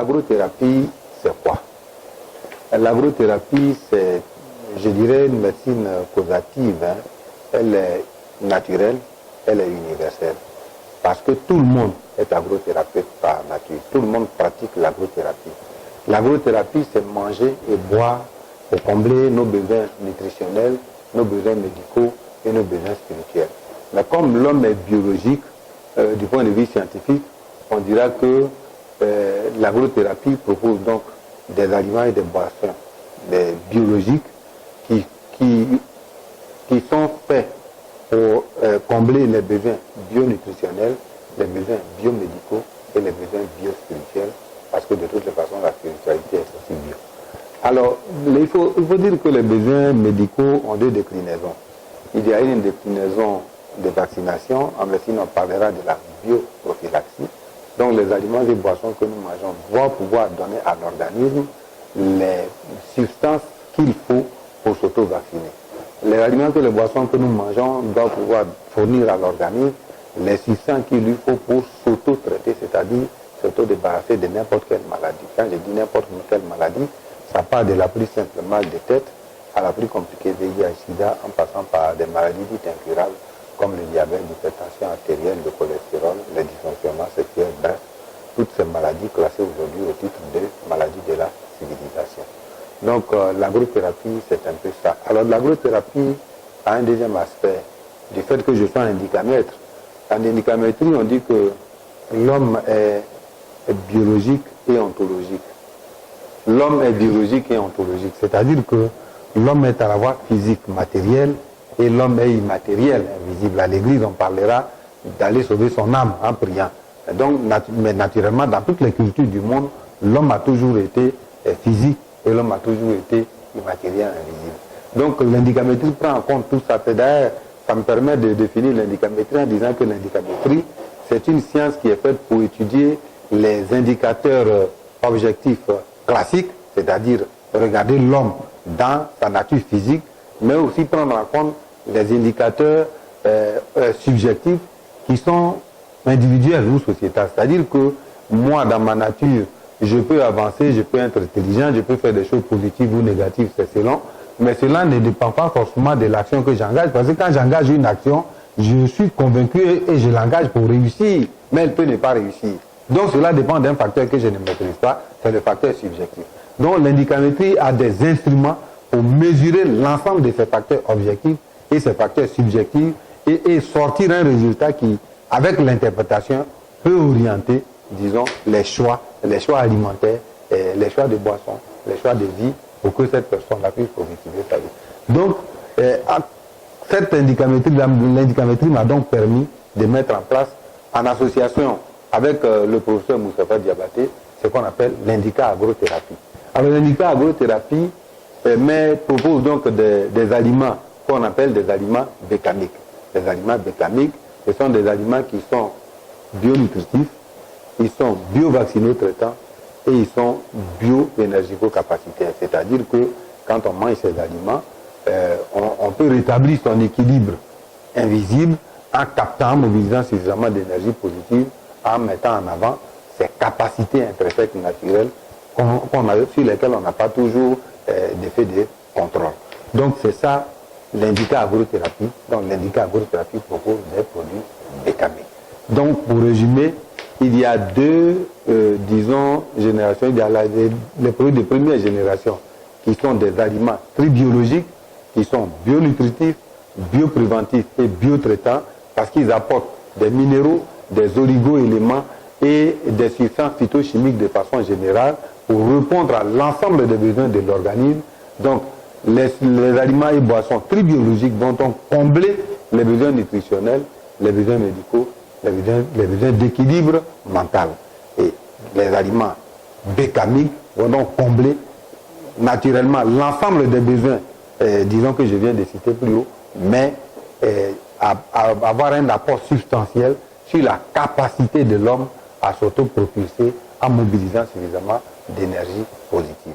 l'agrothérapie, c'est quoi? L'agrothérapie, c'est, je dirais, une médecine causative. Hein. Elle est naturelle, elle est universelle. Parce que tout le monde est agrothérapeute par nature. Tout le monde pratique l'agrothérapie. L'agrothérapie, c'est manger et boire pour combler nos besoins nutritionnels, nos besoins médicaux et nos besoins spirituels. Mais comme l'homme est biologique, du point de vue scientifique, on dira que l'agrothérapie propose donc des aliments et des boissons des biologiques qui sont faits pour combler les besoins bionutritionnels, les besoins biomédicaux et les besoins biospirituels, parce que de toutes les façons, la spiritualité est aussi bio. Alors, il faut dire que les besoins médicaux ont deux déclinaisons. Il y a une déclinaison de vaccination, en médecine on parlera de la bioprophylaxie. Donc les aliments et boissons que nous mangeons vont pouvoir donner à l'organisme les substances qu'il faut pour s'auto-vacciner. Les aliments et les boissons que nous mangeons doivent pouvoir fournir à l'organisme les substances qu'il lui faut pour s'auto-traiter, c'est-à-dire s'auto-débarrasser de n'importe quelle maladie. Quand je dis n'importe quelle maladie, ça part de la plus simple mal de tête à la plus compliquée VIH/SIDA, en passant par des maladies dites incurables comme le diabète, l'hypertension artérielle, le cholestérol, les dysfonctionnements sexuels, bref, toutes ces maladies classées aujourd'hui au titre de maladies de la civilisation. Donc l'agrothérapie, c'est un peu ça. Alors l'agrothérapie a un deuxième aspect du fait que je sois un indicamètre. En indicamétrie, on dit que l'homme est biologique et ontologique. L'homme est biologique et ontologique, c'est-à-dire que l'homme est à la fois physique, matériel, et l'homme est immatériel, invisible. À l'église, on parlera d'aller sauver son âme en priant. Donc, mais naturellement, dans toutes les cultures du monde, l'homme a toujours été physique et l'homme a toujours été immatériel, invisible. Donc, l'indicamétrie prend en compte tout ça. D'ailleurs, ça me permet de définir l'indicamétrie en disant que l'indicamétrie, c'est une science qui est faite pour étudier les indicateurs objectifs classiques, c'est-à-dire regarder l'homme dans sa nature physique, mais aussi prendre en compte les indicateurs subjectifs qui sont individuels ou sociétals. C'est-à-dire que moi, dans ma nature, je peux avancer, je peux être intelligent, je peux faire des choses positives ou négatives, c'est selon, mais cela ne dépend pas forcément de l'action que j'engage, parce que quand j'engage une action, je suis convaincu et je l'engage pour réussir, mais elle peut ne pas réussir. Donc cela dépend d'un facteur que je ne maîtrise pas, c'est le facteur subjectif. Donc l'indicamétrie a des instruments pour mesurer l'ensemble de ces facteurs objectifs et ces facteurs subjectifs et sortir un résultat qui, avec l'interprétation, peut orienter, disons, les choix alimentaires, les choix de boissons, les choix de vie, pour que cette personne-là puisse positiver sa vie. Donc, cette l'indicamétrie m'a donc permis de mettre en place, en association avec le professeur Moustapha Diabaté, ce qu'on appelle l'indica agrothérapie. Alors l'indica agrothérapie propose donc des aliments qu'on appelle des aliments bécamiques. Les aliments bécamiques, ce sont des aliments qui sont bionutritifs, ils sont bio-vaccino-traitants et ils sont bio-énergico-capacitaires. C'est-à-dire que quand on mange ces aliments, on peut rétablir son équilibre invisible en captant, en mobilisant suffisamment d'énergie positive, en mettant en avant ces capacités intrinsèques naturelles sur lesquelles on n'a pas toujours d'effet de contrôle. Donc c'est ça l'indica agrothérapie. Donc l'indica agrothérapie propose des produits bécamiques. Donc pour résumer, il y a deux, disons, générations. Il y a les produits de première génération qui sont des aliments très biologiques, qui sont bionutritifs, biopréventifs et biotraitants parce qu'ils apportent des minéraux, des oligo-éléments et des substances phytochimiques de façon générale pour répondre à l'ensemble des besoins de l'organisme. Donc, les aliments et boissons très biologiques vont donc combler les besoins nutritionnels, les besoins médicaux, les besoins d'équilibre mental. Et les aliments bécamiques vont donc combler naturellement l'ensemble des besoins, disons que je viens de citer plus haut, mais avoir un apport substantiel sur la capacité de l'homme à s'autopropulser en mobilisant suffisamment d'énergie positive.